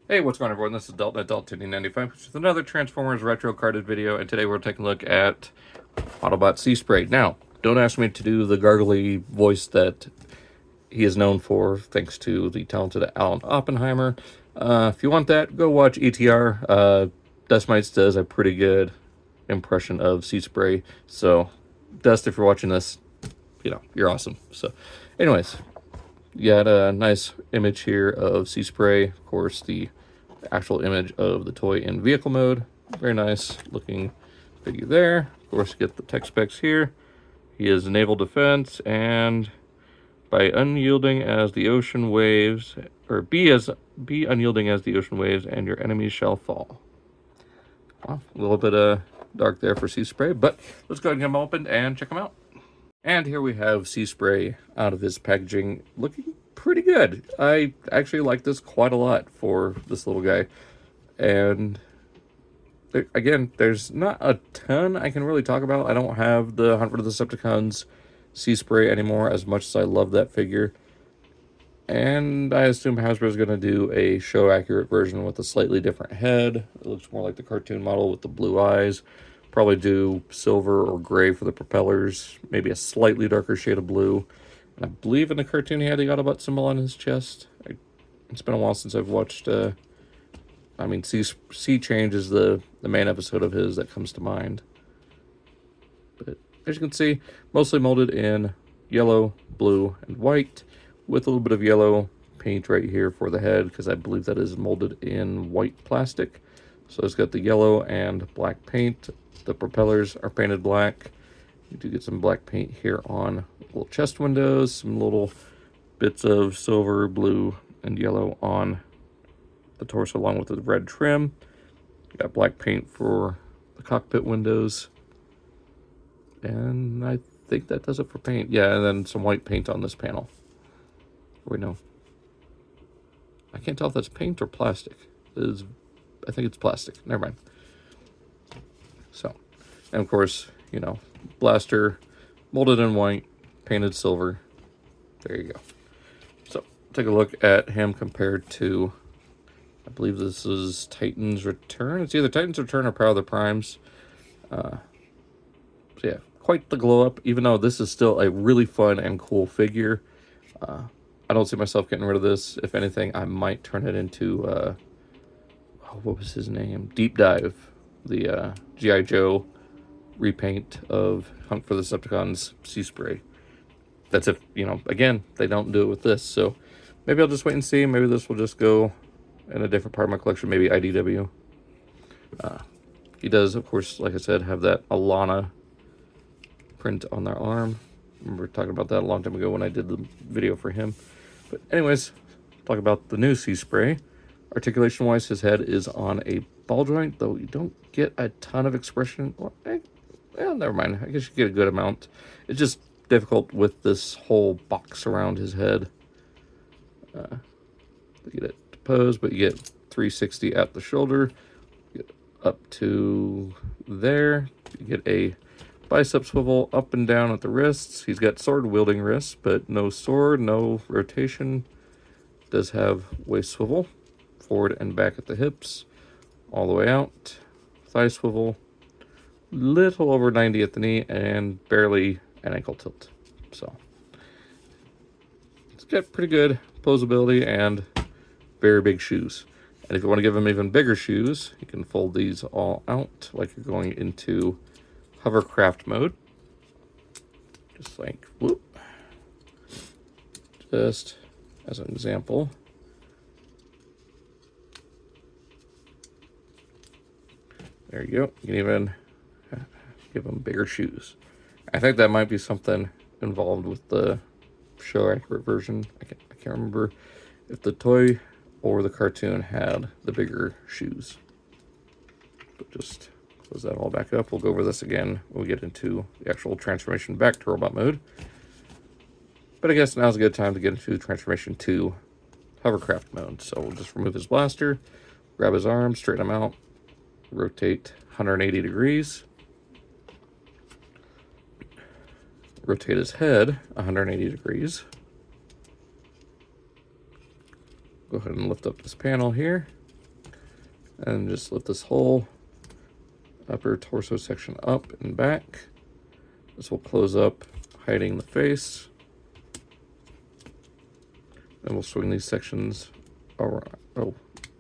Hey, what's going on, everyone? This is Adult95 with another Transformers retro carded video, and today we're taking a look at Autobot Seaspray. Now, don't ask me to do the gargly voice that he is known for, thanks to the talented Alan Oppenheimer. If you want that, go watch ETR. Dust Mites does a pretty good impression of Seaspray, so Dust, if you're watching this, you're awesome. So, anyways, you got a nice image here of Seaspray. Of course, the actual image of the toy in vehicle mode. Very nice looking figure there. Of course, you get the tech specs here. He is naval defense, and by unyielding as the ocean waves, or be unyielding as the ocean waves, and your enemies shall fall. Well, a little bit dark there for Seaspray, but let's go ahead and get him opened and check him out. And here we have Seaspray out of his packaging, looking pretty good. I actually like this quite a lot for this little guy. And again, there's not a ton I can really talk about. I don't have the Hunt for the Decepticons Seaspray anymore, as much as I love that figure. And I assume Hasbro is going to do a show-accurate version with a slightly different head. It looks more like the cartoon model with the blue eyes. Probably do silver or gray for the propellers. Maybe a slightly darker shade of blue. And I believe in the cartoon he had the Autobot symbol on his chest. It's been a while since I've watched... Sea Change is the main episode of his that comes to mind. But as you can see, mostly molded in yellow, blue, and white, with a little bit of yellow paint right here for the head, because I believe that is molded in white plastic. So it's got the yellow and black paint. The propellers are painted black. You do get some black paint here on little chest windows, some little bits of silver, blue, and yellow on the torso along with the red trim. You got black paint for the cockpit windows. And I think that does it for paint. Yeah, and then some white paint on this panel. Wait, no. I can't tell if that's paint or plastic. I think it's plastic. Never mind. So, and of course, blaster molded in white, painted silver. There you go. So, take a look at him compared to, I believe this is Titan's Return. It's either Titan's Return or Power of the Primes. So yeah, quite the glow up, even though this is still a really fun and cool figure. I don't see myself getting rid of this. If anything, I might turn it into, what was his name? Deep Dive, the G.I. Joe repaint of Hunt for the Decepticons Seaspray. That's if, again, they don't do it with this. So maybe I'll just wait and see. Maybe this will just go in a different part of my collection, maybe IDW. He does, of course, like I said, have that Alana print on their arm. I remember talking about that a long time ago when I did the video for him. But anyways, talk about the new Seaspray. Articulation-wise, his head is on a ball joint, though you don't get a ton of expression. Well, never mind. I guess you get a good amount. It's just difficult with this whole box around his head. You get it to pose, but you get 360 at the shoulder. You get up to there. You get a bicep swivel up and down at the wrists. He's got sword-wielding wrists, but no sword, no rotation. Does have waist swivel, forward and back at the hips, all the way out. Thigh swivel, little over 90 at the knee, and barely an ankle tilt. So it's got pretty good posability and very big shoes. And if you want to give him even bigger shoes, you can fold these all out like you're going into hovercraft mode. Just like, whoop. Just as an example. There you go. You can even give them bigger shoes. I think that might be something involved with the show accurate version. I can't remember if the toy or the cartoon had the bigger shoes. But just close that all back up. We'll go over this again when we get into the actual transformation back to robot mode. But I guess now's a good time to get into transformation to hovercraft mode. So we'll just remove his blaster, grab his arm, straighten him out, rotate 180 degrees, rotate his head 180 degrees. Go ahead and lift up this panel here. And just lift this whole upper torso section up and back. This will close up, hiding the face. Then we'll swing these sections around. Oh,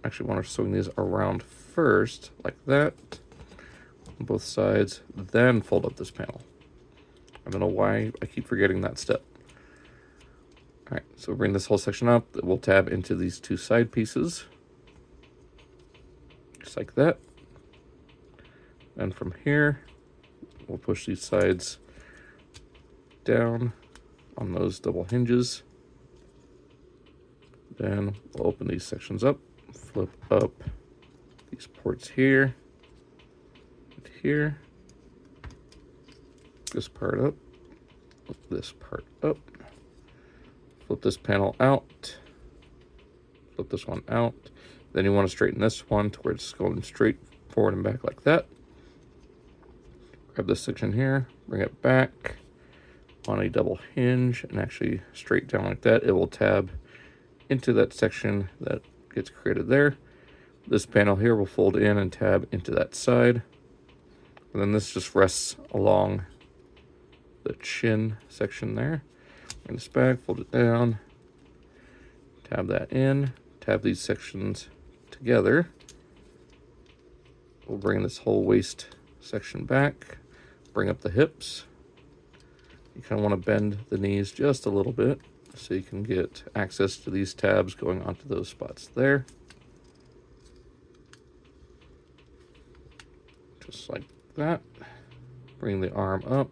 actually want to swing these around first, like that, on both sides, then fold up this panel. I don't know why I keep forgetting that step. All right, so we'll bring this whole section up. We'll tab into these two side pieces, just like that. And from here, we'll push these sides down on those double hinges. Then we'll open these sections up, flip up these ports here and here. This part up, flip this part up, flip this panel out, flip this one out. Then you want to straighten this one to where it's going straight forward and back like that. Grab this section here, bring it back on a double hinge and actually straight down like that. It will tab into that section that gets created there. This panel here will fold in and tab into that side. And then this just rests along the chin section there. Bring this back, fold it down, tab that in, tab these sections together. We'll bring this whole waist section back, bring up the hips. You kind of want to bend the knees just a little bit so you can get access to these tabs going onto those spots there. Just like that. Bring the arm up.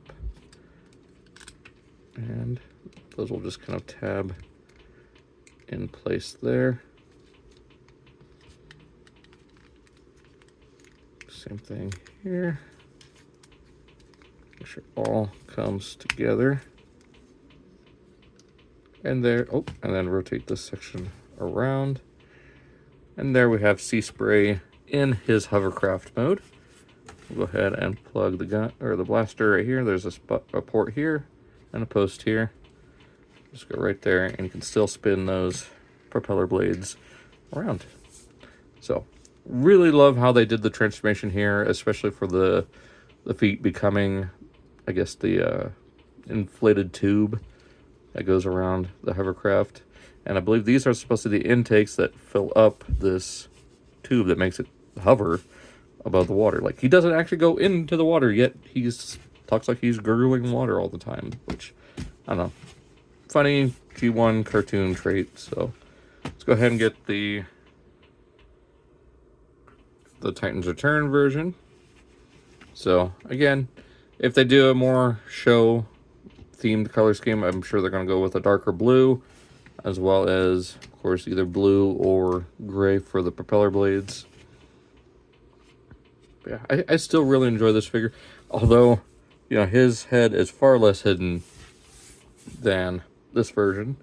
And those will just kind of tab in place there. Same thing here. Make sure it all comes together. And there, oh, and then rotate this section around. And there we have Seaspray in his hovercraft mode. We'll go ahead and plug the gun or the blaster right here. There's a port here and a post here. Just go right there, and you can still spin those propeller blades around. So, really love how they did the transformation here, especially for the feet becoming, I guess, the inflated tube that goes around the hovercraft. And I believe these are supposed to be the intakes that fill up this tube that makes it hover above the water. Like, he doesn't actually go into the water, yet he's talks like he's gurgling water all the time, which, I don't know, funny G1 cartoon trait. So let's go ahead and get the Titans Return version. So again, if they do a more show themed color scheme, I'm sure they're going to go with a darker blue, as well as, of course, either blue or gray for the propeller blades. But yeah, I still really enjoy this figure, although, you know, his head is far less hidden than this version.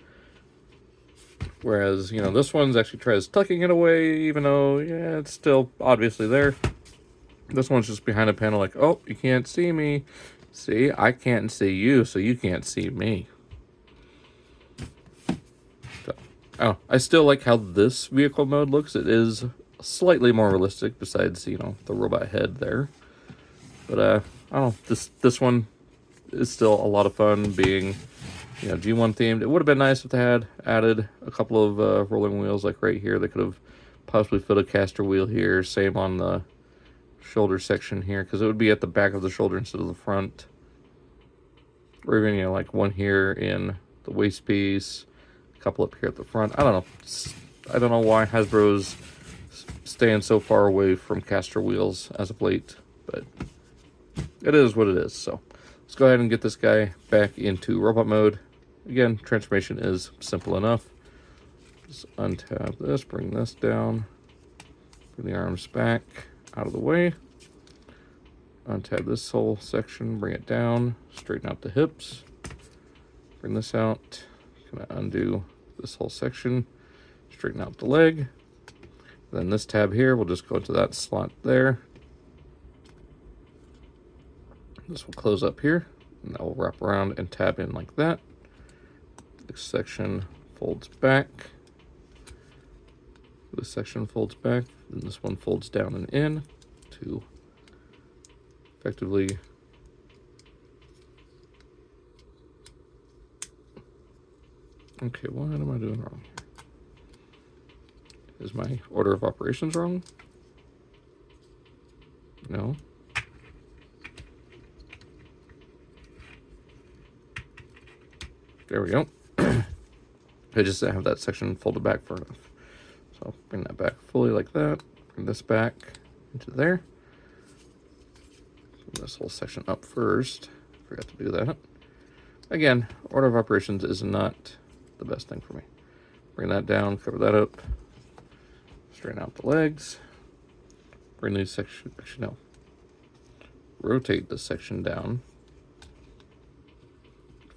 Whereas, you know, this one's actually tries tucking it away, even though, yeah, it's still obviously there. This one's just behind a panel like, oh, you can't see me. See, I can't see you, so you can't see me. So, oh, I still like how this vehicle mode looks. It is slightly more realistic, besides, you know, the robot head there. But, I don't know, this one is still a lot of fun being, you know, G1 themed. It would have been nice if they had added a couple of rolling wheels, like right here. They could have possibly fit a caster wheel here. Same on the shoulder section here, because it would be at the back of the shoulder instead of the front. Or even, you know, like one here in the waist piece, a couple up here at the front. I don't know. I don't know why Hasbro's staying so far away from caster wheels as of late, but it is what it is. So let's go ahead and get this guy back into robot mode. Again, transformation is simple enough. Just untab this, bring this down, bring the arms back out of the way, untab this whole section, bring it down, straighten out the hips, bring this out, gonna undo this whole section, straighten out the leg. Then this tab here, we'll just go into that slot there. This will close up here, and that will wrap around and tab in like that. This section folds back. This section folds back, and this one folds down and in to effectively okay, what am I doing wrong here? Is my order of operations wrong? No. There we go. I just didn't have that section folded back far enough. So I'll bring that back fully like that. Bring this back into there. Bring this whole section up first. Forgot to do that. Again, order of operations is not the best thing for me. Bring that down, cover that up. Straighten out the legs. Bring these section, actually no. Rotate this section down.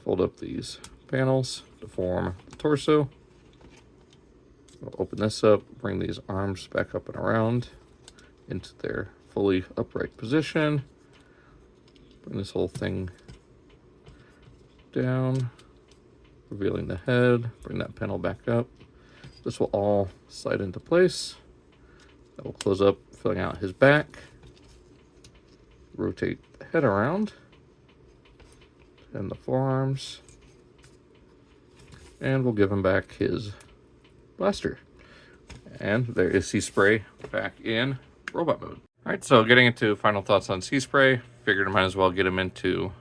Fold up these panels to form the torso. We'll open this up, bring these arms back up and around into their fully upright position. Bring this whole thing down, revealing the head. Bring that panel back up. This will all slide into place. That will close up, filling out his back. Rotate the head around and the forearms. And we'll give him back his blaster. And there is Seaspray back in robot mode. All right, so getting into final thoughts on Seaspray, figured I might as well get him into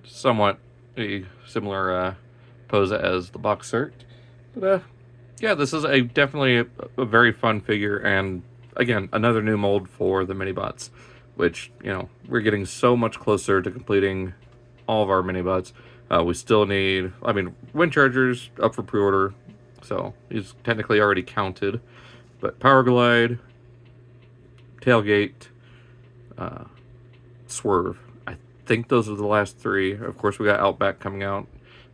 somewhat a similar pose as the box cert. But yeah, this is definitely a very fun figure, and again, another new mold for the mini-bots, which, you know, we're getting so much closer to completing all of our mini-bots. We still need, I mean, Wind Charger's up for pre-order, so he's technically already counted. But Power Glide, Tailgate, Swerve. I think those are the last three. Of course, we got Outback coming out.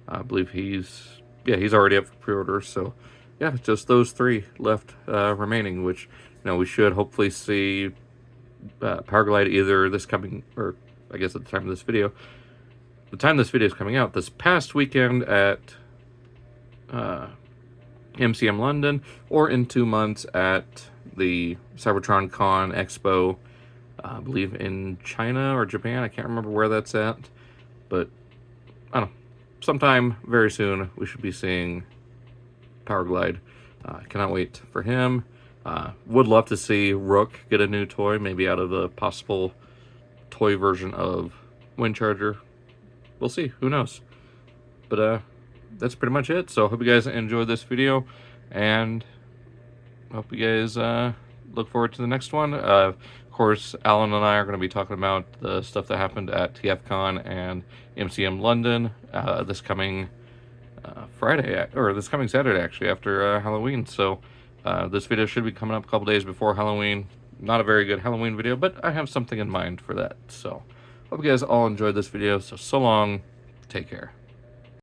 I believe he's already up for pre-order. So, yeah, just those three left remaining, which, you know, we should hopefully see Power Glide either this coming, or I guess at the time of this video. The time this video is coming out, this past weekend at MCM London, or in 2 months at the Cybertron Con Expo, I believe in China or Japan. I can't remember where that's at, but I don't know. Sometime very soon we should be seeing Power Glide. I cannot wait for him. Would love to see Rook get a new toy, maybe out of the possible toy version of Wind Charger. We'll see. Who knows? But that's pretty much it. So I hope you guys enjoyed this video, and hope you guys look forward to the next one. Of course, Alan and I are going to be talking about the stuff that happened at TFCon and MCM London this coming Friday, or this coming Saturday, actually, after Halloween. So this video should be coming up a couple days before Halloween. Not a very good Halloween video, but I have something in mind for that. So hope you guys all enjoyed this video. So long. Take care.